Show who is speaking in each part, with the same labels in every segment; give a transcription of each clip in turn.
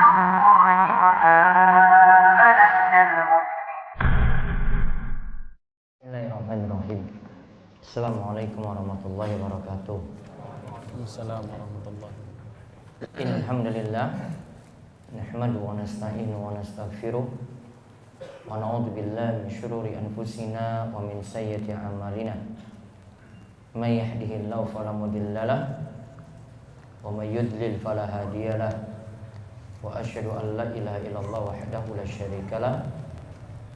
Speaker 1: Bismillahirrahmanirrahim. Assalamualaikum warahmatullahi wabarakatuh.
Speaker 2: Assalamualaikum warahmatullahi wabarakatuh.
Speaker 1: Innal hamdalillah nahmaduhu wa nasta'inu wa nastaghfiruh wa na'udzu billahi min shururi anfusina wa min sayyiati a'malina. May yahdihillahu fala mudilla lahu wa may yudlil fala hadiya lahu. Wa asyhadu an la ilaha illallah wahdahu la syarika lahu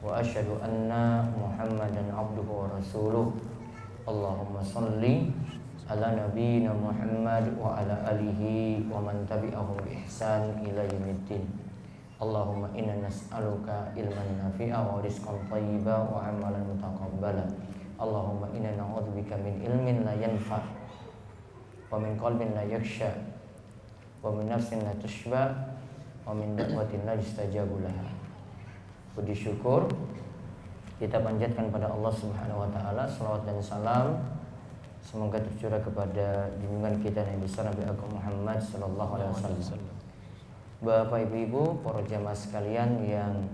Speaker 1: wa asyhadu anna Muhammadan abduhu wa rasuluh. Allahumma shalli ala nabiyyina Muhammad wa ala alihi wa man tabi'ahum bi ihsan ila yaumiddin. Allahumma inna nas'aluka ilman nafi'a wa rizqan thayyiban wa amalan mutaqabbala. Allahumma inna na'udzubika min ilmin la yanfa' wa min qalbin la yakhsha wa min nafsin la tashba wa min da'watin la yustajabu laha. Puji syukur kita panjatkan pada Allah Subhanahu wa taala, selawat dan salam semoga tercurah kepada junjungan kita Nabi besar Nabi Agung Muhammad sallallahu alaihi wasallam. Bapak Ibu, para jamaah sekalian yang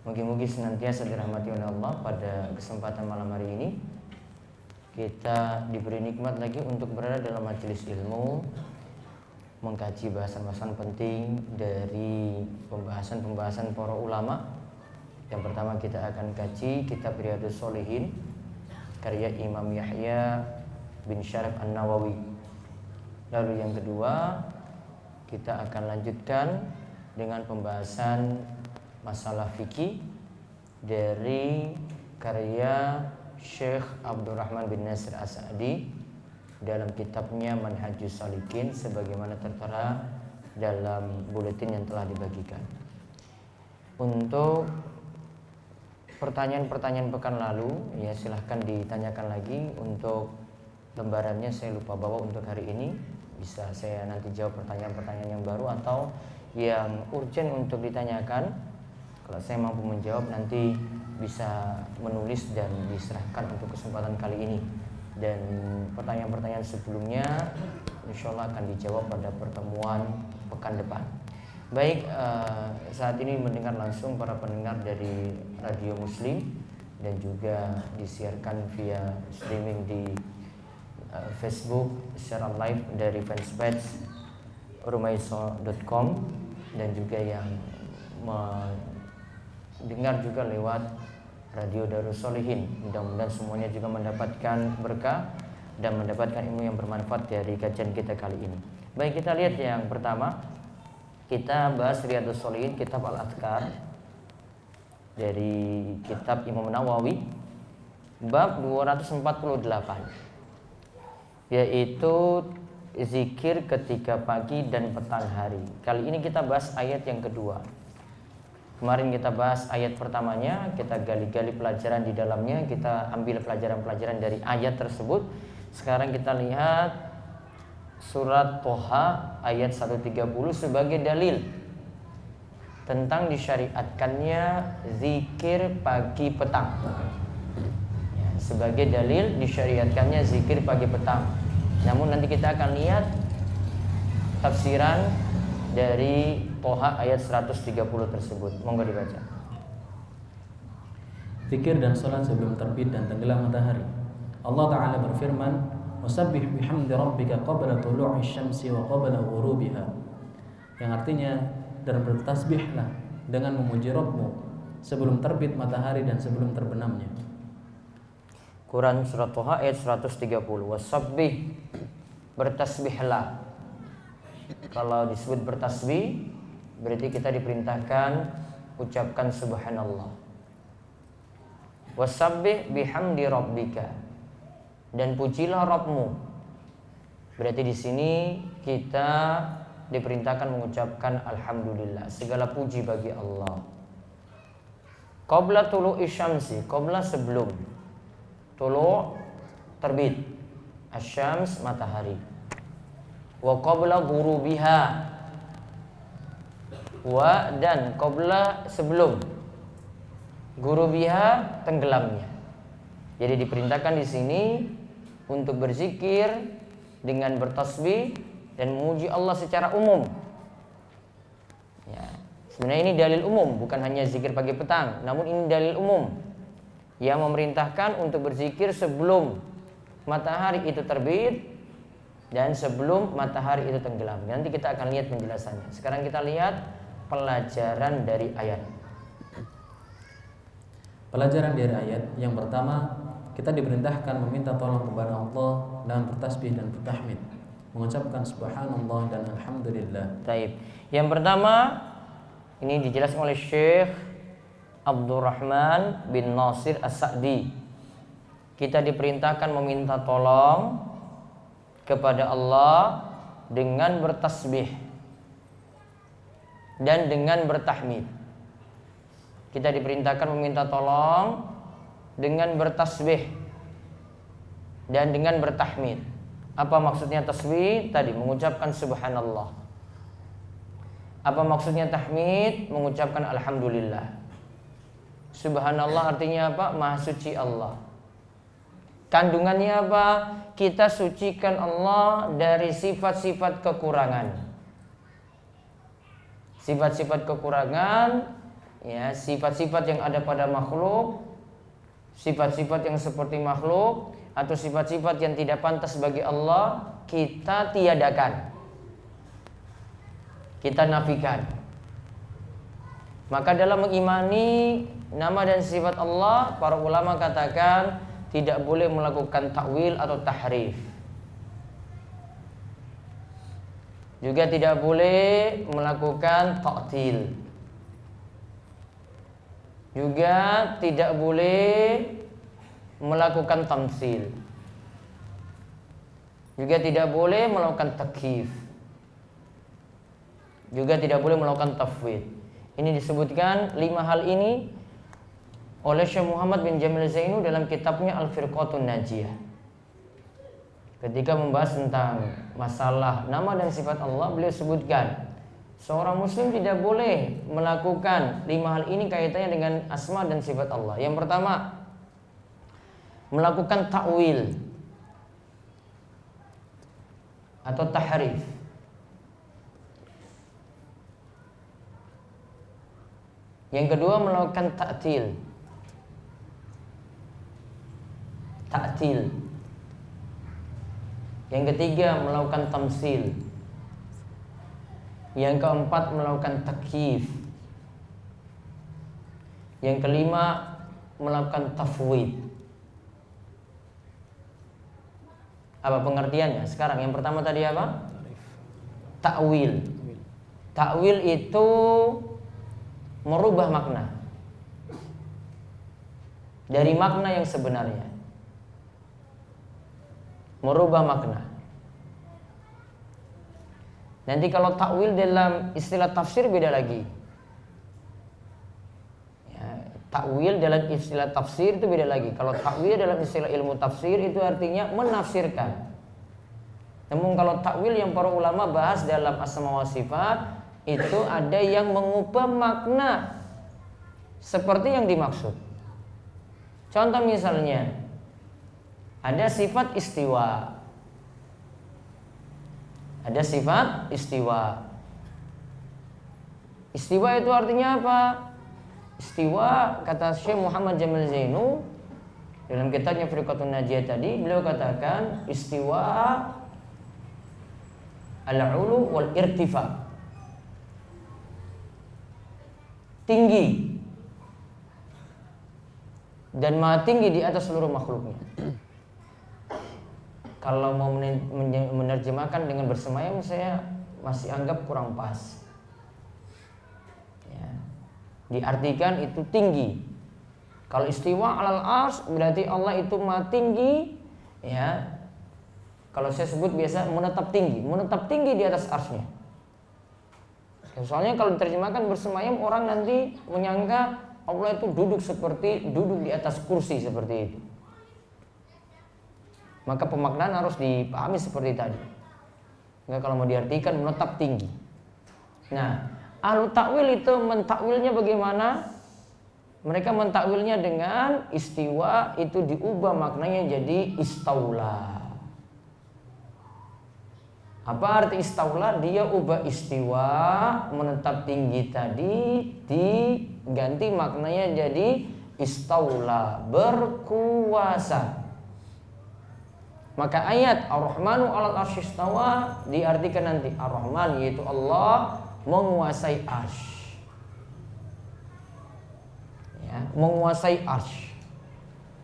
Speaker 1: mugi-mugi senantiasa dirahmati oleh Allah, pada kesempatan malam hari ini kita diberi nikmat lagi untuk berada dalam majelis ilmu, mengkaji bahasan-bahasan penting dari pembahasan-pembahasan para ulama. Yang pertama kita akan kaji kitab Riyadhus Shalihin karya Imam Yahya bin Syaraf An-Nawawi. Lalu yang kedua kita akan lanjutkan dengan pembahasan masalah fikih dari karya Syekh Abdurrahman bin Nasir As-Sa'di dalam kitabnya Manhajus Salikin sebagaimana tertera dalam buletin yang telah dibagikan. Untuk pertanyaan-pertanyaan pekan lalu, ya silahkan ditanyakan lagi. Untuk lembarannya saya lupa bawa untuk hari ini. Bisa saya nanti jawab pertanyaan-pertanyaan yang baru atau yang urgent untuk ditanyakan. Kalau saya mampu menjawab nanti bisa menulis dan diserahkan untuk kesempatan kali ini. Dan pertanyaan-pertanyaan sebelumnya insya Allah akan dijawab pada pertemuan pekan depan. Baik, saat ini mendengar langsung para pendengar dari Radio Muslim dan juga disiarkan via streaming di Facebook secara live dari fanspage rumaiso.com dan juga yang mendengar juga lewat Radio Darus Shalihin. Mudah-mudahan semuanya juga mendapatkan berkah dan mendapatkan ilmu yang bermanfaat dari kajian kita kali ini. Baik, kita lihat yang pertama. Kita bahas Riyadhus Shalihin, kitab Al-Adhkar dari kitab Imam Nawawi, bab 248, yaitu zikir ketika pagi dan petang hari. Kali ini kita bahas ayat yang kedua. Kemarin kita bahas ayat pertamanya, kita gali-gali pelajaran di dalamnya, kita ambil pelajaran-pelajaran dari ayat tersebut. Sekarang kita lihat surat Toha ayat 130 sebagai dalil tentang disyariatkannya zikir pagi petang. Ya, sebagai dalil disyariatkannya zikir pagi petang. Namun nanti kita akan lihat tafsiran dari Toha ayat 130 tersebut. Monggo dibaca.
Speaker 2: Zikir dan salat sebelum terbit dan tenggelam matahari. Allah Ta'ala berfirman, wasabbih bihamdi rabbika qabla tulu'i syamsi wa qabla ghurubiha, yang artinya dan bertasbihlah dengan memuji Rabbmu sebelum terbit matahari dan sebelum terbenamnya.
Speaker 1: Quran surat Toha ayat 130. Wasabbih, bertasbihlah. Kalau disebut bertasbih berarti kita diperintahkan ucapkan subhanallah. Wasabbih bihamdi rabbika, dan pujilah Rabbmu. Berarti di sini kita diperintahkan mengucapkan alhamdulillah, segala puji bagi Allah. Qabla tulu'i syamsi, qabla sebelum, tulu' terbit, asyams matahari. Wa qabla ghurubiha, wa dan qabla sebelum, ghurubiha tenggelamnya. Jadi diperintahkan di sini untuk berzikir dengan bertasbih dan memuji Allah secara umum. Sebenarnya ini dalil umum, bukan hanya zikir pagi petang, namun ini dalil umum yang memerintahkan untuk berzikir sebelum matahari itu terbit dan sebelum matahari itu tenggelam. Nanti kita akan lihat penjelasannya. Sekarang kita lihat pelajaran dari ayat.
Speaker 2: Pelajaran dari ayat yang pertama, kita diperintahkan meminta tolong kepada Allah dalam bertasbih dan bertahmid, mengucapkan subhanallah dan alhamdulillah.
Speaker 1: Baik. Yang pertama ini dijelaskan oleh Syekh Abdurrahman bin Nasir As-Sa'di. Kita diperintahkan meminta tolong kepada Allah dengan bertasbih dan dengan bertahmid. Kita diperintahkan meminta tolong dengan bertasbih dan dengan bertahmid. Apa maksudnya tasbih? Tadi mengucapkan subhanallah. Apa maksudnya tahmid? Mengucapkan alhamdulillah. Subhanallah artinya apa? Maha suci Allah. Kandungannya apa? Kita sucikan Allah dari sifat-sifat kekurangan. Sifat-sifat kekurangan, ya, sifat-sifat yang ada pada makhluk, sifat-sifat yang seperti makhluk, atau sifat-sifat yang tidak pantas bagi Allah, kita tiadakan, kita nafikan. Maka dalam mengimani nama dan sifat Allah, para ulama katakan tidak boleh melakukan takwil atau tahrif. Juga tidak boleh melakukan ta'til. Juga tidak boleh melakukan tamtsil. Juga tidak boleh melakukan takyif. Juga tidak boleh melakukan tafwid. Ini disebutkan 5 hal ini oleh Syekh Muhammad bin Jamil Zainu dalam kitabnya Al-Firqatun Najiyah. Ketika membahas tentang masalah nama dan sifat Allah, beliau sebutkan seorang muslim tidak boleh melakukan 5 hal ini kaitannya dengan asma dan sifat Allah. Yang pertama, melakukan ta'wil atau tahrif. Yang kedua, melakukan ta'til. Yang ketiga, melakukan tamsil. Yang keempat, melakukan takyif. Yang kelima, melakukan tafwid. Apa pengertiannya? Sekarang yang pertama tadi apa? Ta'wil. Ta'wil itu merubah makna dari makna yang sebenarnya. Merubah makna. Nanti kalau takwil dalam istilah tafsir beda lagi. Ya, takwil dalam istilah tafsir itu beda lagi. Kalau takwil dalam istilah ilmu tafsir itu artinya menafsirkan. Namun kalau takwil yang para ulama bahas dalam asma wa sifat itu ada yang mengubah makna seperti yang dimaksud. Contoh misalnya, ada sifat istiwa. Ada sifat istiwa. Istiwa itu artinya apa? Istiwa, kata Syekh Muhammad Jamil Zainu dalam kitabnya Firqatun Najiyah tadi, beliau katakan istiwa al-ulu wal irtifa. Tinggi dan maha tinggi di atas seluruh makhluknya. Kalau mau menerjemahkan dengan bersemayam, saya masih anggap kurang pas. Ya. Diartikan itu tinggi. Kalau istiwa alal ars berarti Allah itu maha tinggi. Ya. Kalau saya sebut biasa menetap tinggi di atas arsnya. Soalnya kalau diterjemahkan bersemayam, orang nanti menyangka Allah itu duduk di atas kursi seperti itu. Maka pemaknaan harus dipahami seperti tadi. Enggak, kalau mau diartikan menetap tinggi. Nah, ahlu takwil itu mentakwilnya bagaimana? Mereka mentakwilnya dengan istiwa itu diubah maknanya jadi istaula. Apa arti istaula? Dia ubah istiwa, menetap tinggi tadi, diganti maknanya jadi istaula, berkuasa. Maka ayat Ar-Rahmanu 'alal arsy istawa diartikan nanti Ar-Rahman yaitu Allah menguasai arsy. Ya, menguasai arsy.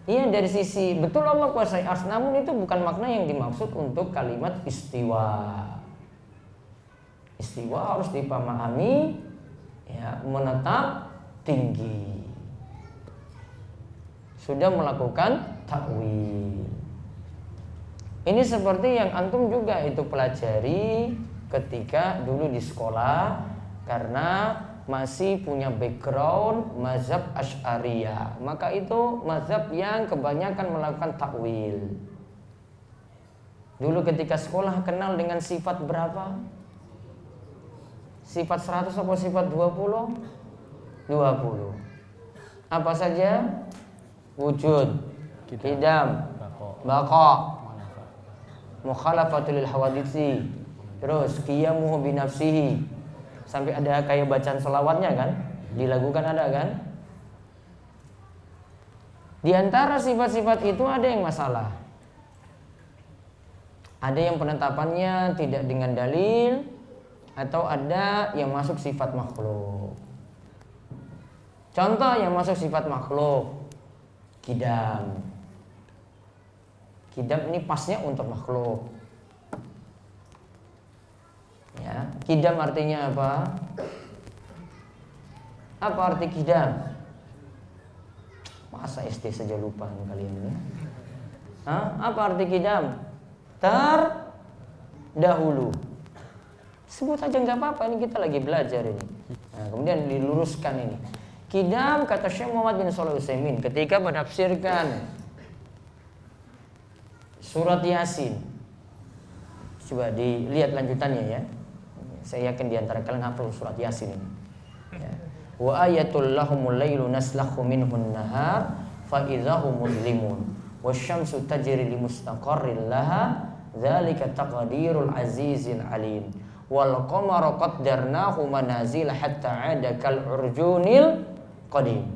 Speaker 1: Iya, dari sisi betul Allah kuasai arsy, namun itu bukan makna yang dimaksud untuk kalimat istiwa. Istiwa harus dipahami ya, menetap tinggi. Sudah melakukan takwil. Ini seperti yang antum juga itu pelajari ketika dulu di sekolah, karena masih punya background mazhab Asy'ariyah, maka itu mazhab yang kebanyakan melakukan takwil. Dulu ketika sekolah kenal dengan sifat berapa? Sifat 100 atau sifat 20? 20. Apa saja? Wujud, qidam, baqa, mukhalafatul hawaditsi, terus qiyamuhu binafsihi. Sampai ada kayak bacaan selawatnya kan, dilakukan ada kan. Di antara sifat-sifat itu ada yang masalah. Ada yang penetapannya tidak dengan dalil, atau ada yang masuk sifat makhluk. Contoh yang masuk sifat makhluk, qidam. Qidam ini pasnya untuk makhluk. Ya, qidam artinya apa? Apa arti qidam? Masa SD saja lupa kalian ini? Apa arti qidam? Terdahulu. Sebut aja nggak apa-apa, ini kita lagi belajar ini. Nah, kemudian diluruskan ini. Qidam kata Syekh Muhammad bin Shalih Al-Utsaimin ketika menafsirkan surat Yasin. Coba dilihat lanjutannya ya. Saya yakin di antara kalian hafal surat Yasin ini. Ya. Wa ayatul lahumul lailu naslakhu minhun nahar fa idzahum mudlimun wasyamsu tajri li mustaqarril laha dzalika taqdirul azizil alim wal qamara qaddarnahu manazil hatta 'ada kal urjunil qadim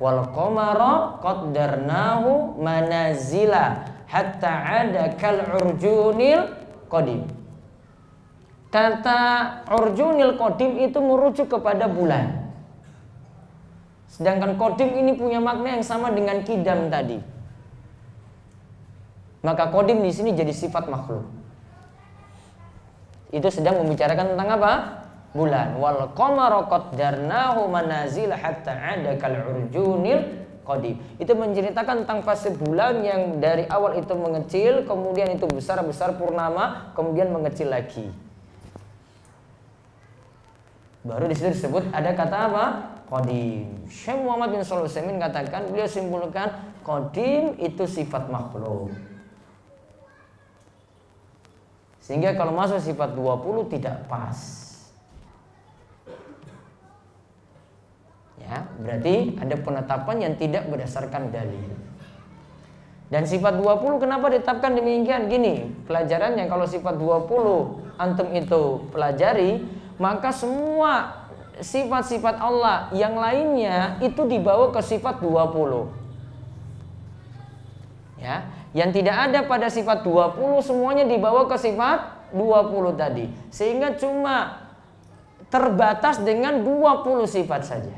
Speaker 1: wal qamara qaddarnahu manazila hatta 'ada kal urjunil qadim. Kata urjunil qadim itu merujuk kepada bulan. Sedangkan qadim ini punya makna yang sama dengan qidam tadi. Maka qadim di sini jadi sifat makhluk. Itu sedang membicarakan tentang apa? Bulan. Wal qamara qaddarnahu manazil hatta 'ada kal urjunil qadim. Itu menceritakan tentang fase bulan yang dari awal itu mengecil, kemudian itu besar-besar purnama, kemudian mengecil lagi. Baru di situ disebut ada kata apa? Qadim. Syekh Muhammad bin Shalih Al-Utsaimin katakan, beliau simpulkan qadim itu sifat makhluk. Sehingga kalau masuk sifat 20 tidak pas. Ya, berarti ada penetapan yang tidak berdasarkan dalil. Dan sifat 20 kenapa ditetapkan demikian? Gini, pelajarannya kalau sifat 20 antum itu pelajari, maka semua sifat-sifat Allah yang lainnya itu dibawa ke sifat 20. Ya, yang tidak ada pada sifat 20 semuanya dibawa ke sifat 20 tadi. Sehingga cuma terbatas dengan 20 sifat saja.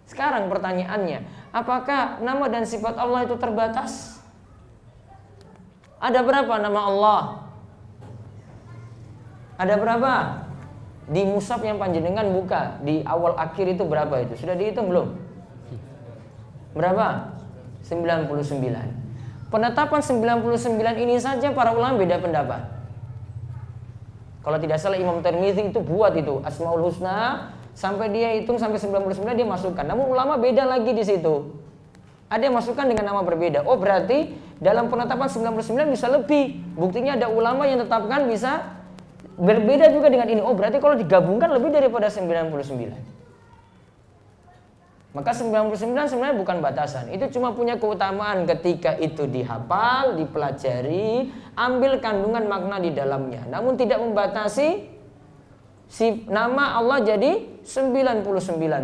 Speaker 1: Sekarang pertanyaannya, apakah nama dan sifat Allah itu terbatas? Ada berapa nama Allah? Ada berapa? Di mushaf yang panjenengan buka di awal akhir itu berapa itu? Sudah dihitung belum? Berapa? 99. Penetapan 99 ini saja para ulama beda pendapat. Kalau tidak salah Imam Tirmidzi itu buat itu Asmaul Husna sampai dia hitung sampai 99 dia masukkan. Namun ulama beda lagi di situ. Ada yang masukkan dengan nama berbeda. Oh, berarti dalam penetapan 99 bisa lebih. Buktinya ada ulama yang tetapkan bisa berbeda juga dengan ini. Oh, berarti kalau digabungkan lebih daripada 99. Maka 99 sebenarnya bukan batasan. Itu cuma punya keutamaan ketika itu dihafal, dipelajari, ambil kandungan makna di dalamnya. Namun tidak membatasi si nama Allah jadi 99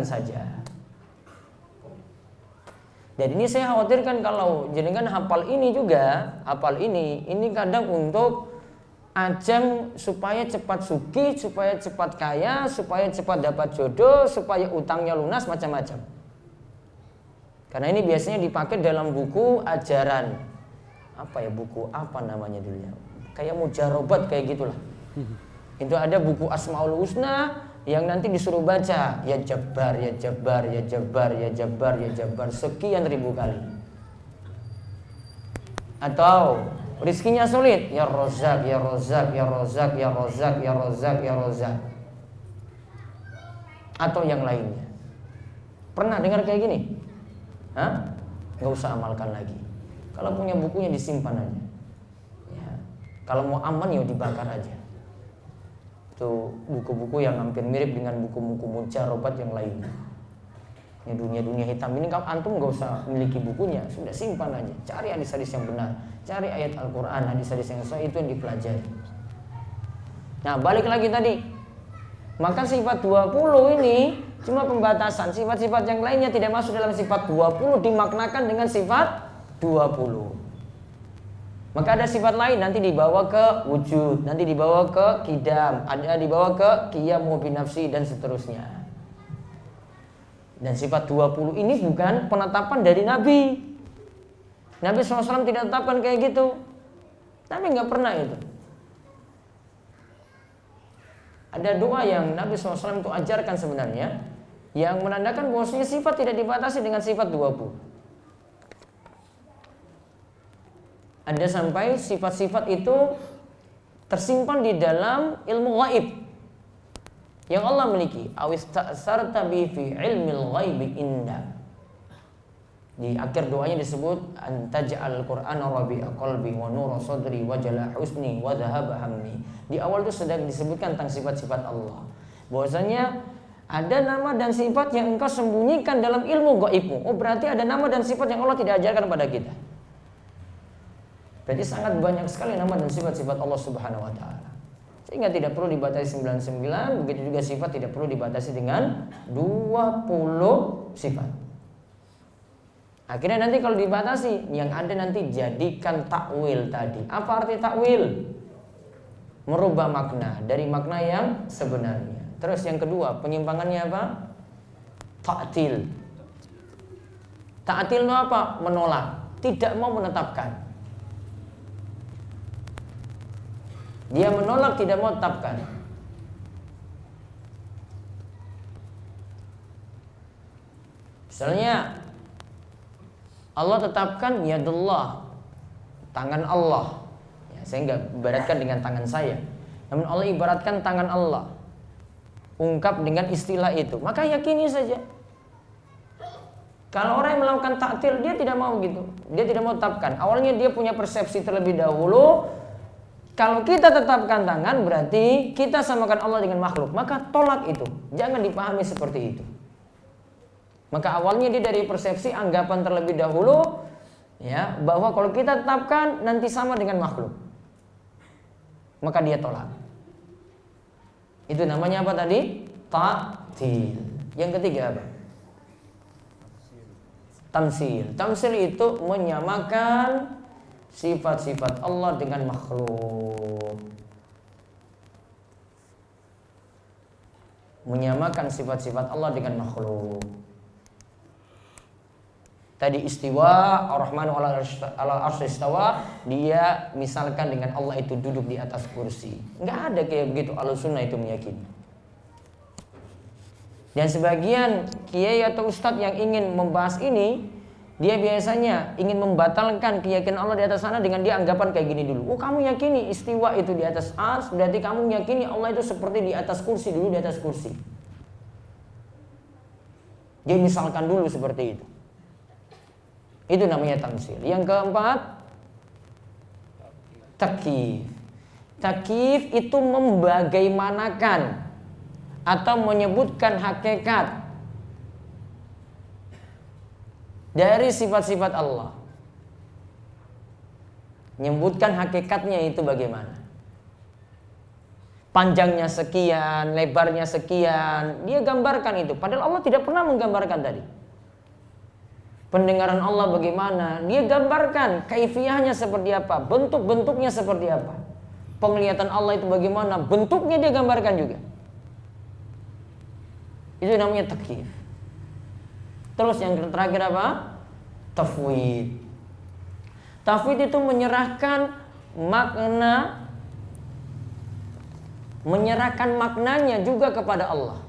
Speaker 1: saja. Dan ini saya khawatirkan kalau jenengan hafal ini juga, hafal ini kadang untuk ajang supaya cepat sugih, supaya cepat kaya, supaya cepat dapat jodoh, supaya utangnya lunas, macam-macam. Karena ini biasanya dipakai dalam buku ajaran. Apa ya, buku apa namanya dulu ya? Kayak mujarobat kayak gitulah. Itu ada buku Asmaul Husna yang nanti disuruh baca ya Jabbar, ya Jabbar, ya Jabbar, ya Jabbar, ya Jabbar sekian ribu kali. Atau rizkinya sulit, ya Rozak, ya Rozak, ya Rozak, ya Rozak, ya Rozak, ya Rozak. Atau yang lainnya. Pernah dengar kayak gini? Hah? Nggak usah amalkan lagi. Kalau punya bukunya disimpan aja. Ya. Kalau mau aman ya dibakar aja. Itu buku-buku yang hampir mirip dengan buku-buku mujarobat yang lainnya. Ini dunia-dunia hitam ini kalau antum nggak usah memiliki bukunya, sudah simpan aja. Cari hadis-hadis yang benar, cari ayat Al-Quran, hadis-hadis yang sahih, itu yang dipelajari. Nah, balik lagi tadi. Maka sifat 20 ini cuma pembatasan. Sifat-sifat yang lainnya tidak masuk dalam sifat 20, dimaknakan dengan sifat 20. Maka ada sifat lain nanti dibawa ke wujud, nanti dibawa ke qidam, ada dibawa ke qiyamu binafsi dan seterusnya. Dan sifat 20 ini bukan penetapan dari Nabi. Nabi SAW tidak tetapkan kayak gitu. Nabi nggak pernah itu. Ada doa yang Nabi SAW itu ajarkan sebenarnya, yang menandakan bahwasanya sifat tidak dibatasi dengan sifat 20. Ada sampai sifat-sifat itu tersimpan di dalam ilmu ghaib yang Allah miliki. Awis ta'sarta bi fi ilmil ghaibi inda. Di akhir doanya disebut antaj'al Qur'ana rabi'a qalbi wa nura sadri wa jala husni wa dhahaba hammi. Di awal itu sudah disebutkan tentang sifat-sifat Allah. Bahwasanya ada nama dan sifat yang engkau sembunyikan dalam ilmu gaibmu. Oh, berarti ada nama dan sifat yang Allah tidak ajarkan kepada kita. Berarti sangat banyak sekali nama dan sifat-sifat Allah Subhanahu wa taala. Sehingga tidak perlu dibatasi 99, begitu juga sifat tidak perlu dibatasi dengan 20 sifat. Akhirnya nanti kalau dibatasi, yang ada nanti jadikan takwil tadi. Apa arti takwil? Merubah makna dari makna yang sebenarnya. Terus yang kedua, penyimpangannya apa? Ta'til. Ta'til itu apa? Menolak, tidak mau menetapkan. Dia menolak, tidak mau tetapkan. Misalnya Allah tetapkan yadullah, tangan Allah. Ya, saya nggak ibaratkan dengan tangan saya, namun Allah ibaratkan tangan Allah. Ungkap dengan istilah itu, maka yakini saja. Kalau orang yang melakukan ta'til, dia tidak mau gitu, dia tidak mau tetapkan. Awalnya dia punya persepsi terlebih dahulu. Kalau kita tetapkan tangan berarti kita samakan Allah dengan makhluk. Maka tolak itu. Jangan dipahami seperti itu. Maka awalnya dia dari persepsi anggapan terlebih dahulu, ya, bahwa kalau kita tetapkan nanti sama dengan makhluk. Maka dia tolak. Itu namanya apa tadi? Ta'til. Yang ketiga apa? Tamsil. Tamsil itu menyamakan sifat-sifat Allah dengan makhluk. Menyamakan sifat-sifat Allah dengan makhluk. Tadi istiwa, Ar-Rahmanu 'alal arsy istawa, dia misalkan dengan Allah itu duduk di atas kursi. Enggak ada kayak begitu, Ahlussunnah itu meyakini. Dan sebagian kiai atau ustadz yang ingin membahas ini, dia biasanya ingin membatalkan keyakinan Allah di atas sana dengan dia anggapan kayak gini dulu. Oh, kamu yakini istiwa itu di atas ars, berarti kamu yakini Allah itu seperti di atas kursi, dulu di atas kursi. Dia misalkan dulu seperti itu. Itu namanya tamsil. Yang keempat, takyif. Takyif itu membagaimanakan atau menyebutkan hakikat dari sifat-sifat Allah. Menyebutkan hakikatnya itu bagaimana. Panjangnya sekian, lebarnya sekian, dia gambarkan itu. Padahal Allah tidak pernah menggambarkan tadi. Pendengaran Allah bagaimana, dia gambarkan kaifiyahnya seperti apa, bentuk-bentuknya seperti apa. Penglihatan Allah itu bagaimana, bentuknya dia gambarkan juga. Itu namanya takyif. Terus yang terakhir apa? Tafwid. Tafwid itu menyerahkan maknanya juga kepada Allah.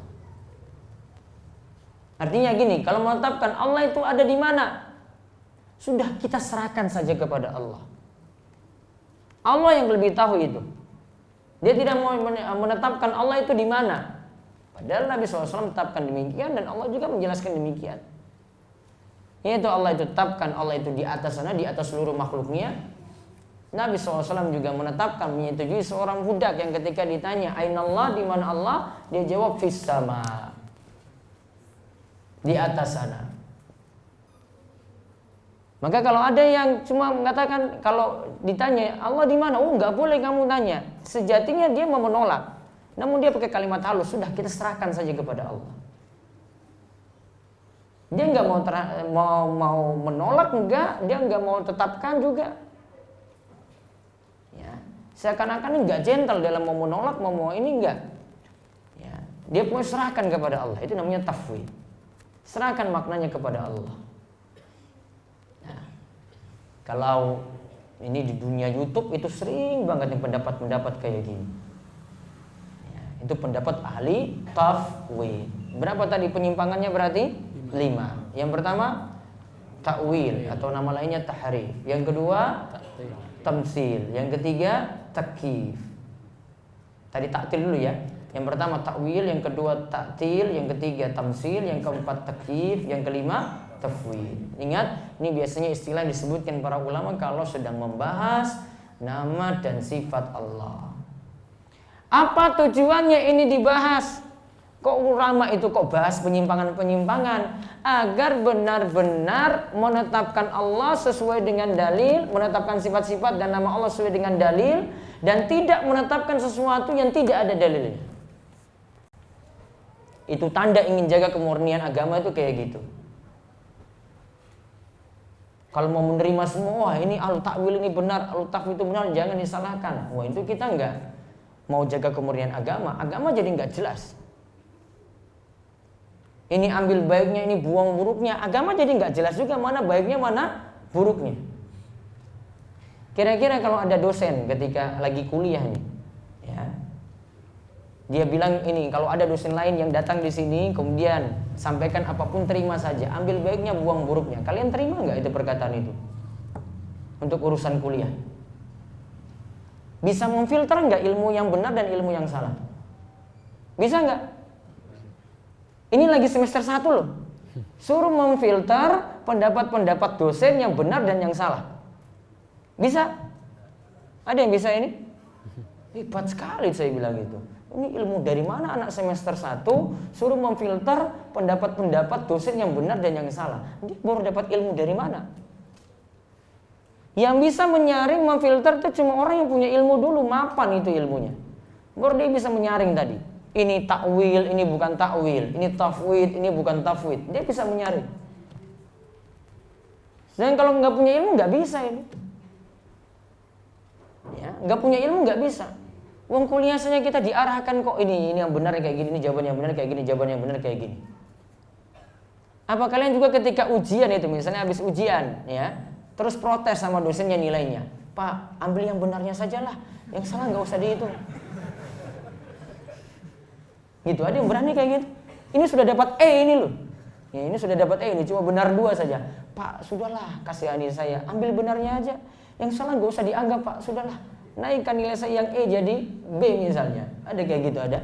Speaker 1: Artinya gini, kalau menetapkan Allah itu ada di mana, sudah kita serahkan saja kepada Allah. Allah yang lebih tahu itu. Dia tidak mau menetapkan Allah itu di mana. Padahal Nabi SAW tetapkan demikian dan Allah juga menjelaskan demikian. Yaitu Allah itu tetapkan Allah itu di atas sana, di atas seluruh makhluknya. Nabi SAW juga menetapkan, menyetujui seorang budak yang ketika ditanya Aina Allah, di mana Allah, dia jawab fis sama, di atas sana. Maka kalau ada yang cuma mengatakan, kalau ditanya Allah di mana, nggak boleh kamu tanya. Sejatinya dia mau menolak, namun dia pakai kalimat halus, sudah kita serahkan saja kepada Allah. Dia nggak mau menolak, enggak, dia nggak mau tetapkan juga. Ya, seakan-akan nggak gentle dalam mau menolak, mau ini enggak. Ya, dia mau serahkan kepada Allah, itu namanya tafwid. Serahkan maknanya kepada Allah. Nah, kalau ini di dunia YouTube itu sering banget yang pendapat-pendapat kayak gini. Ya, itu pendapat ahli tafwid. Berapa tadi penyimpangannya berarti? 5. Yang pertama takwil atau nama lainnya tahrif. Yang kedua tamsil. Yang ketiga takyif. Tadi taktil dulu ya. Yang pertama takwil, yang kedua taktil, yang ketiga tamsil, yang keempat takyif, yang kelima tafwid. Ingat, ini biasanya istilah disebutkan para ulama kalau sedang membahas nama dan sifat Allah. Apa tujuannya ini dibahas? Kok ulama itu kok bahas penyimpangan-penyimpangan? Agar benar-benar menetapkan Allah sesuai dengan dalil, menetapkan sifat-sifat dan nama Allah sesuai dengan dalil, dan tidak menetapkan sesuatu yang tidak ada dalilnya. Itu tanda ingin jaga kemurnian agama itu kayak gitu. Kalau mau menerima semua, wah ini al-ta'wil ini benar, al-tafwid itu benar, jangan disalahkan. Wah itu kita enggak mau jaga kemurnian agama, agama jadi enggak jelas. Ini ambil baiknya, ini buang buruknya. Agama jadi nggak jelas juga mana baiknya, mana buruknya. Kira-kira kalau ada dosen ketika lagi kuliah nih, ya, dia bilang ini, kalau ada dosen lain yang datang di sini, kemudian sampaikan apapun terima saja, ambil baiknya, buang buruknya. Kalian terima nggak itu perkataan itu? Untuk urusan kuliah. Bisa memfilter nggak ilmu yang benar dan ilmu yang salah? Bisa nggak? Ini lagi semester 1 loh. Suruh memfilter pendapat-pendapat dosen yang benar dan yang salah. Bisa? Ada yang bisa ini? Hebat sekali saya bilang gitu. Ini ilmu dari mana anak semester 1 suruh memfilter pendapat-pendapat dosen yang benar dan yang salah? Dia baru dapat ilmu dari mana? Yang bisa menyaring, memfilter itu cuma orang yang punya ilmu dulu, mapan itu ilmunya. Baru dia bisa menyaring tadi. Ini takwil, ini bukan takwil. Ini tafwid, ini bukan tafwid. Dia bisa menyaring. Dan kalau nggak punya ilmu nggak bisa ini. Ya, nggak punya ilmu nggak bisa. Wong kuliah saja kita diarahkan kok ini yang benar kayak gini, ini jawaban yang benar kayak gini, jawaban yang benar kayak gini. Apa kalian juga ketika ujian itu, misalnya habis ujian, ya, terus protes sama dosennya nilainya, Pak, ambil yang benarnya sajalah, yang salah nggak usah dihitung. Gitu, ada yang berani kayak gitu. Ini sudah dapat E ini loh. Ya, ini sudah dapat E ini, cuma benar 2 saja. Pak, sudahlah, kasihani saya, ambil benarnya aja. Yang salah nggak usah dianggap, Pak, sudahlah. Naikkan nilai saya yang E jadi B misalnya. Ada kayak gitu, ada.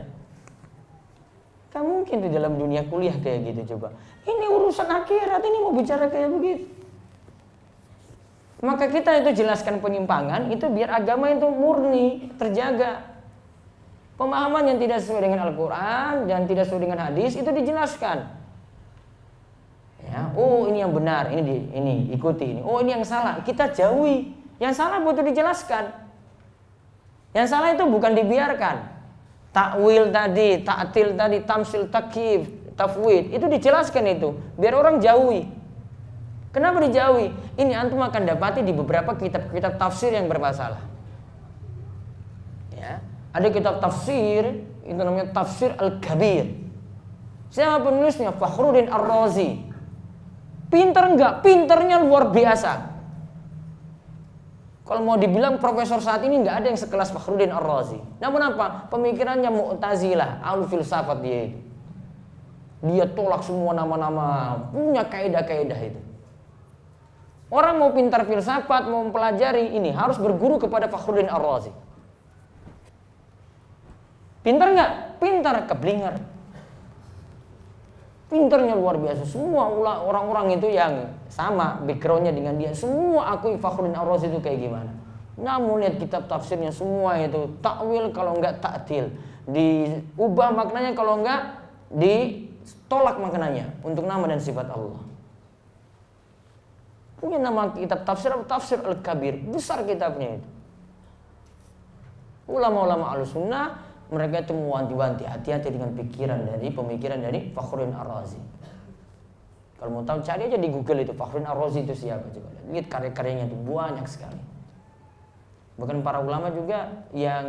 Speaker 1: Kan mungkin di dalam dunia kuliah kayak gitu coba. Ini urusan akhirat, ini mau bicara kayak begitu. Maka kita itu jelaskan penyimpangan itu biar agama itu murni, terjaga. Pemahaman yang tidak sesuai dengan Al-Quran dan tidak sesuai dengan hadis itu dijelaskan. Ya, Oh ini yang benar, ini ikuti ini. Oh ini yang salah, kita jauhi. Yang salah butuh dijelaskan. Yang salah itu bukan dibiarkan. Takwil tadi, ta'til tadi, tamsil, takyif, tafwid, itu dijelaskan itu, biar orang jauhi. Kenapa dijauhi? Ini antum akan dapati di beberapa kitab-kitab tafsir yang bermasalah. Ya, ada kitab tafsir, itu namanya Tafsir Al-Kabir. Siapa penulisnya? Fakhruddin Ar-Razi. Pinter enggak? Pinternya luar biasa. Kalau mau dibilang profesor saat ini enggak ada yang sekelas Fakhruddin Ar-Razi. Namun apa? Pemikirannya Mu'tazilah, ahlu filsafat dia itu. Dia tolak semua nama-nama, punya kaidah-kaidah itu. Orang mau pintar filsafat, mau mempelajari ini harus berguru kepada Fakhruddin Ar-Razi. Pintar enggak? Pintar, keblinger. Pinternya luar biasa. Semua orang-orang itu yang sama backgroundnya dengan dia, semua akui Fakhruddin Ar-Razi itu kayak gimana. Namun lihat kitab tafsirnya semua itu takwil kalau enggak ta'til, diubah maknanya kalau enggak ditolak maknanya untuk nama dan sifat Allah. Punya nama kitab tafsir Tafsir Al-Kabir, besar kitabnya itu. Ulama-ulama Ahlussunnah mereka itu mewanti-wanti, hati-hati dengan pemikiran dari Fakhruddin Ar-Razi. Kalau mau tahu cari aja di Google itu Fakhruddin Ar-Razi itu siapa, coba lihat karya-karyanya itu banyak sekali. Bahkan para ulama juga yang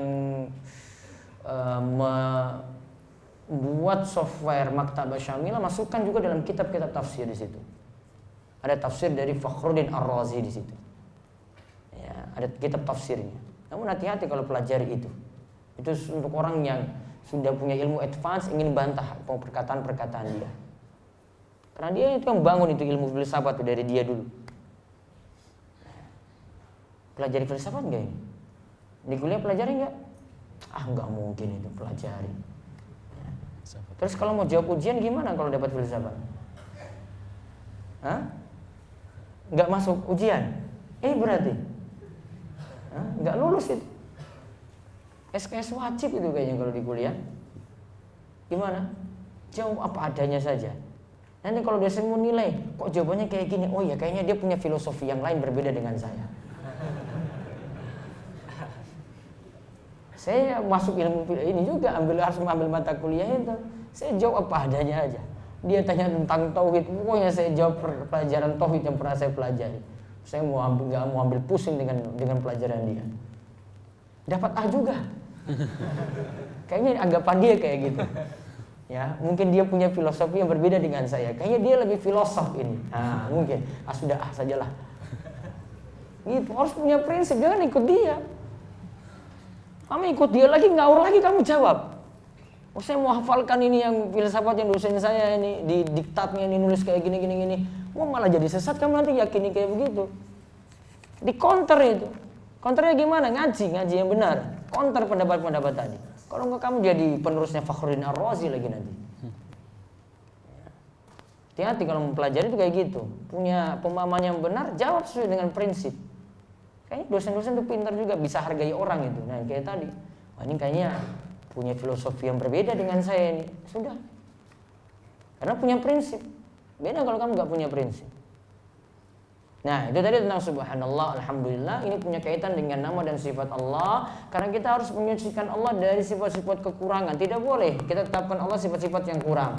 Speaker 1: membuat software Maktabah Syamilah masukkan juga dalam kitab-kitab tafsir di situ. Ada tafsir dari Fakhruddin Ar-Razi di situ. Ya, ada kitab tafsirnya. Namun hati-hati kalau pelajari itu. Itu untuk orang yang sudah punya ilmu advance ingin bantah perkataan-perkataan dia. Karena dia itu yang bangun itu ilmu filsafat dari dia dulu. Pelajari filsafat enggak ini? Di kuliah pelajari enggak? Enggak mungkin itu pelajari. Terus kalau mau jawab ujian gimana kalau dapat filsafat? Enggak masuk ujian? Berarti enggak lulus itu. SKS wajib itu kayaknya kalau di kuliah. Gimana? Jawab apa adanya saja. Nanti kalau dia mau nilai, kok jawabannya kayak gini? Oh ya, kayaknya dia punya filosofi yang lain berbeda dengan saya. Saya masuk ilmu ini juga harus mengambil mata kuliah itu. Saya jawab apa adanya aja. Dia tanya tentang tauhid, pokoknya saya jawab pelajaran tauhid yang pernah saya pelajari. Saya nggak mau ambil pusing dengan pelajaran dia. Dapat A juga. Kayaknya anggapan dia kayak gitu. Ya, mungkin dia punya filosofi yang berbeda dengan saya. Kayaknya dia lebih filosof ini. Mungkin sudah sajalah. Gitu, harus punya prinsip, jangan ikut dia. Kamu ikut dia lagi, ngawur lagi kamu jawab. Oh, saya mau hafalkan ini yang filsafat yang dosen saya ini di diktatnya ini nulis kayak gini. Mau malah jadi sesat kamu nanti yakini kayak begitu. Di counter itu. Counternya gimana? Ngaji yang benar. Counter pendapat-pendapat tadi. Kalau enggak kamu jadi penerusnya Fakhruddin Ar-Razi lagi nanti. Hati-hati kalau mempelajari itu kayak gitu. Punya pemahaman yang benar, jawab sesuai dengan prinsip. Kayaknya dosen-dosen itu pintar juga, bisa hargai orang itu. Nah kayak tadi, ini kayaknya punya filosofi yang berbeda dengan saya ini. Sudah. Karena punya prinsip. Beda kalau kamu nggak punya prinsip. Nah itu tadi tentang subhanallah, alhamdulillah. Ini punya kaitan dengan nama dan sifat Allah. Karena kita harus menyucikan Allah dari sifat-sifat kekurangan. Tidak boleh kita tetapkan Allah sifat-sifat yang kurang.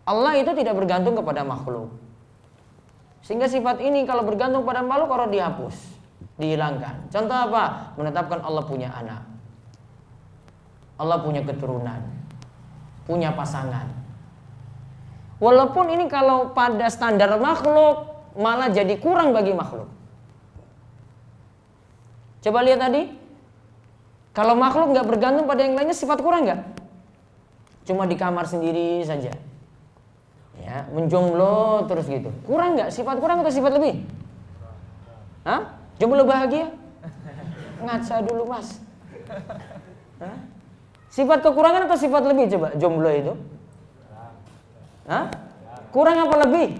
Speaker 1: Allah itu tidak bergantung kepada makhluk. Sehingga sifat ini kalau bergantung pada makhluk harus dihapus, dihilangkan. Contoh apa? Menetapkan Allah punya anak, Allah punya keturunan, punya pasangan. Walaupun ini kalau pada standar makhluk malah jadi kurang bagi makhluk. Coba lihat tadi, kalau makhluk nggak bergantung pada yang lainnya, sifat kurang nggak? Cuma di kamar sendiri saja, ya, menjomblo terus gitu. Kurang nggak? Sifat kurang atau sifat lebih? Jomblo bahagia? Ngaca dulu mas. Sifat kekurangan atau sifat lebih coba jomblo itu? Kurang apa lebih?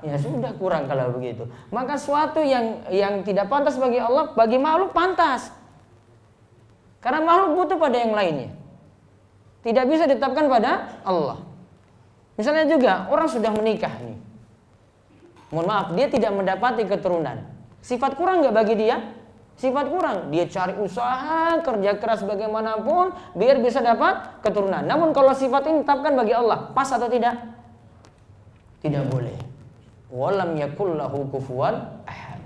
Speaker 1: Ya sudah kurang kalau begitu. Maka suatu yang tidak pantas bagi Allah, bagi makhluk pantas. Karena makhluk butuh pada yang lainnya. Tidak bisa ditetapkan pada Allah. Misalnya juga orang sudah menikah nih, mohon maaf, dia tidak mendapati keturunan. Sifat kurang nggak bagi dia? Sifat kurang. Dia cari usaha, kerja keras bagaimanapun biar bisa dapat keturunan. Namun kalau sifat ini ditetapkan bagi Allah, pas atau tidak? Tidak boleh. Walam yakul lahu kufuwan ahad.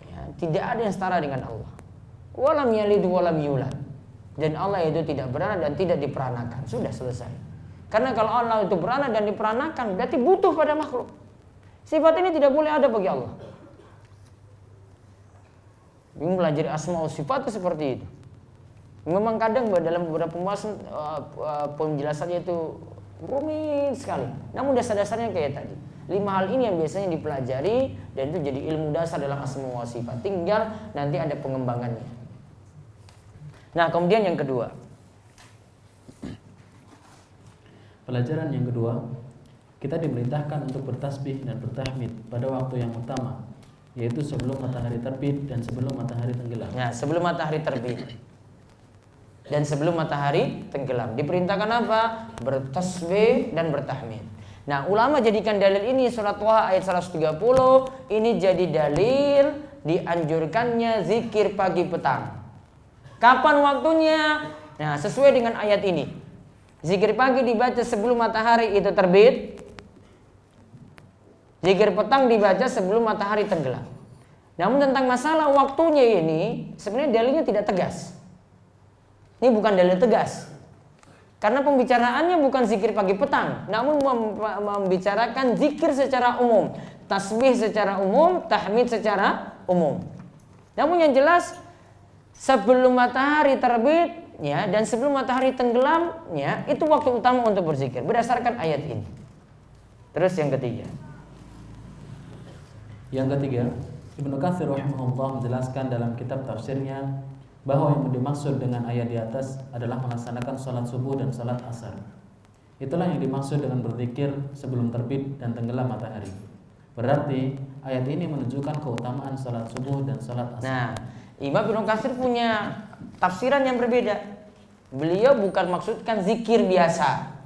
Speaker 1: Ya, tidak ada yang setara dengan Allah. Walam yalid walam yulad. Dan Allah itu tidak beranak dan tidak diperanakan. Sudah selesai. Karena kalau Allah itu beranak dan diperanakan, berarti butuh pada makhluk. Sifat ini tidak boleh ada bagi Allah. Mempelajari asma wa sifat itu seperti itu. Memang kadang dalam beberapa pembahasan penjelasannya itu rumit sekali. Namun dasar-dasarnya kayak tadi. 5 hal ini yang biasanya dipelajari dan itu jadi ilmu dasar dalam asma wa sifat. Tinggal nanti ada pengembangannya. Nah, kemudian yang kedua.
Speaker 2: Pelajaran yang kedua, kita diperintahkan untuk bertasbih dan bertahmid pada waktu yang utama, yaitu sebelum matahari terbit dan sebelum matahari tenggelam.
Speaker 1: Ya, sebelum matahari terbit dan sebelum matahari tenggelam. Diperintahkan apa? Bertasbih dan bertahmid. Nah, ulama jadikan dalil ini surat Thaha ayat 130 ini jadi dalil dianjurkannya zikir pagi petang. Kapan waktunya? Nah, sesuai dengan ayat ini. Zikir pagi dibaca sebelum matahari itu terbit. Zikir petang dibaca sebelum matahari tenggelam. Namun tentang masalah waktunya ini sebenarnya dalilnya tidak tegas. Ini bukan dalil tegas. Karena pembicaraannya bukan zikir pagi petang, namun membicarakan zikir secara umum, tasbih secara umum, tahmid secara umum. Namun yang jelas sebelum matahari terbit ya dan sebelum matahari tenggelam ya itu waktu utama untuk berzikir berdasarkan ayat ini. Terus yang ketiga.
Speaker 2: Yang ketiga, Ibnu Katsir rahimahullah menjelaskan dalam kitab tafsirnya bahwa yang dimaksud dengan ayat di atas adalah melaksanakan sholat subuh dan sholat asar. Itulah yang dimaksud dengan berzikir sebelum terbit dan tenggelam matahari. Berarti ayat ini menunjukkan keutamaan sholat subuh dan sholat asar.
Speaker 1: Nah, Imam Ibnu Katsir punya tafsiran yang berbeda. Beliau bukan maksudkan zikir biasa.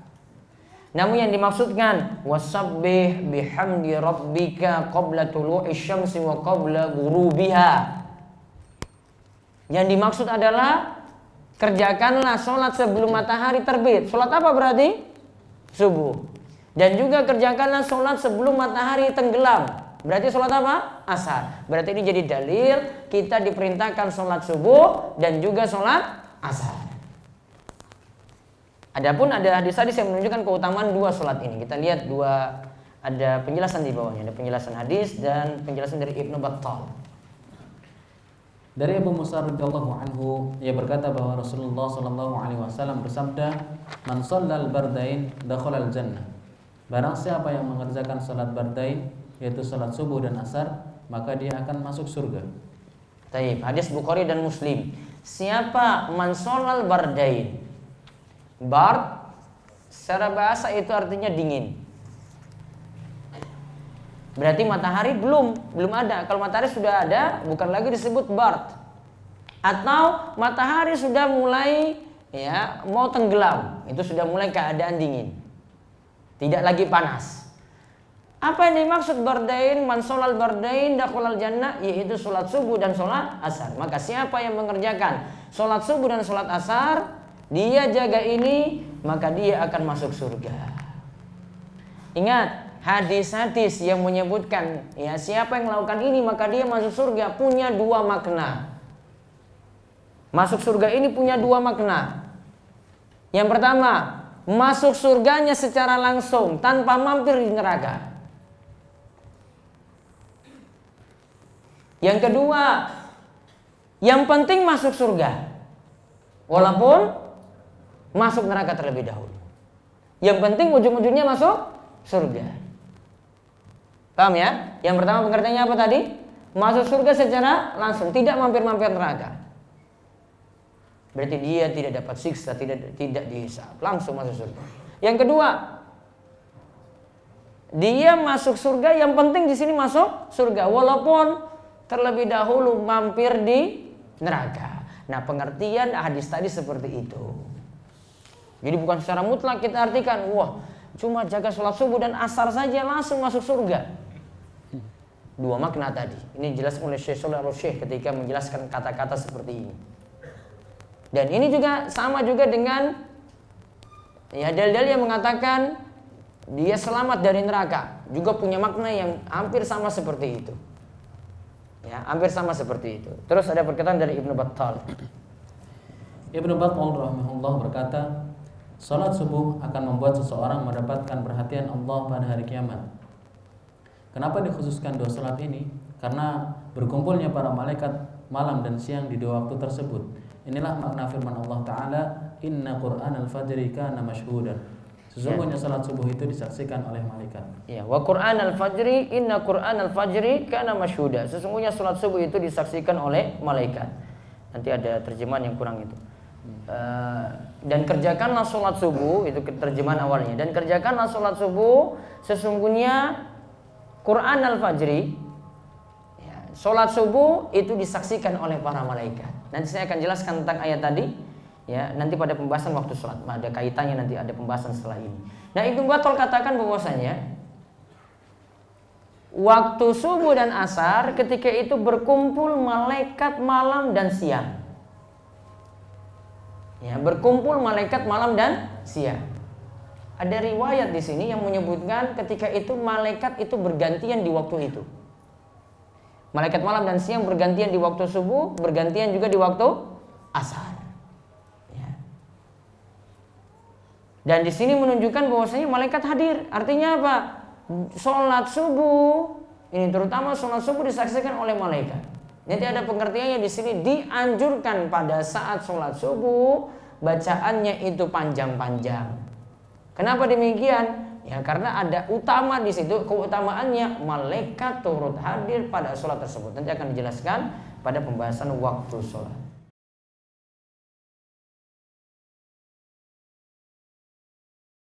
Speaker 1: Namun yang dimaksudkan wasabbih bihamdi rabbika qabla tulu'i syamsi wa qabla ghurubiha. Yang dimaksud adalah kerjakanlah sholat sebelum matahari terbit. Sholat apa berarti? Subuh. Dan juga kerjakanlah sholat sebelum matahari tenggelam. Berarti sholat apa? Asar. Berarti ini jadi dalil kita diperintahkan sholat subuh dan juga sholat asar. Adapun ada hadis-hadis yang menunjukkan keutamaan dua sholat ini. Kita lihat ada penjelasan di bawahnya. Ada penjelasan hadis dan penjelasan dari Ibnu Battal.
Speaker 2: Dari Abu Musa radhiyallahu anhu, ia berkata bahwa Rasulullah sallallahu alaihi wasallam bersabda, "Man shallal bardain dakhala al-jannah." Barang siapa yang mengerjakan salat bardain, yaitu salat subuh dan asar, maka dia akan masuk surga.
Speaker 1: Taib, hadis Bukhari dan Muslim. Siapa man shallal bardain? Bard secara bahasa itu artinya dingin. Berarti matahari belum ada. Kalau matahari sudah ada, bukan lagi disebut bard. Atau matahari sudah mulai ya mau tenggelam, itu sudah mulai keadaan dingin. Tidak lagi panas. Apa yang dimaksud bardain? Man sholal bardain dakhalal jannah, yaitu sholat subuh dan sholat asar. Maka siapa yang mengerjakan sholat subuh dan sholat asar, dia jaga ini, maka dia akan masuk surga. Ingat, hadis-hadis yang menyebutkan ya siapa yang melakukan ini maka dia masuk surga punya dua makna. Masuk surga ini punya dua makna. Yang pertama, masuk surganya secara langsung tanpa mampir di neraka. Yang kedua, yang penting masuk surga walaupun masuk neraka terlebih dahulu. Yang penting ujung-ujungnya masuk surga. Paham ya? Yang pertama pengertiannya apa tadi? Masuk surga secara langsung, tidak mampir-mampir neraka. Berarti dia tidak dapat siksa, tidak dihisab, langsung masuk surga. Yang kedua, dia masuk surga, yang penting di sini masuk surga walaupun terlebih dahulu mampir di neraka. Nah, pengertian hadis tadi seperti itu. Jadi bukan secara mutlak kita artikan, wah cuma jaga sholat subuh dan asar saja langsung masuk surga. Dua makna tadi. Ini jelas oleh Syekh Shalih Al-Syekh ketika menjelaskan kata-kata seperti ini. Dan ini juga sama juga dengan dalil-dalil yang mengatakan dia selamat dari neraka, juga punya makna yang hampir sama seperti itu. Ya, hampir sama seperti itu. Terus ada perkataan dari Ibnu Battal.
Speaker 2: Ibnu Battal rahimahullah berkata, salat subuh akan membuat seseorang mendapatkan perhatian Allah pada hari kiamat. Kenapa dikhususkan dua salat ini? Karena berkumpulnya para malaikat malam dan siang di dua waktu tersebut. Inilah makna firman Allah Ta'ala, Inna Qur'an al-Fajri kana mashhudan. Sesungguhnya salat subuh itu disaksikan oleh malaikat.
Speaker 1: Ya, wa Qur'an al-Fajri, inna Qur'an al-Fajri kana mashhuda. Sesungguhnya salat subuh itu disaksikan oleh malaikat. Nanti ada terjemahan yang kurang itu. Dan kerjakanlah salat subuh, itu terjemahan awalnya. Dan kerjakanlah salat subuh, sesungguhnya Qur'an al-Fajri, ya, salat subuh itu disaksikan oleh para malaikat. Nanti saya akan jelaskan tentang ayat tadi. Ya, nanti pada pembahasan waktu sholat ada kaitannya, nanti ada pembahasan setelah ini. Nah, Ibnu Battal katakan bahwasanya waktu subuh dan asar ketika itu berkumpul malaikat malam dan siang. Ya, berkumpul malaikat malam dan siang. Ada riwayat di sini yang menyebutkan ketika itu malaikat itu bergantian di waktu itu. Malaikat malam dan siang bergantian di waktu subuh, bergantian juga di waktu asar. Dan di sini menunjukkan bahwasanya malaikat hadir. Artinya apa? Sholat subuh ini terutama sholat subuh disaksikan oleh malaikat. Nanti ada pengertiannya di sini, dianjurkan pada saat sholat subuh bacaannya itu panjang-panjang. Kenapa demikian? Ya karena ada utama di situ, keutamaannya malaikat turut hadir pada sholat tersebut. Nanti akan dijelaskan pada pembahasan waktu sholat.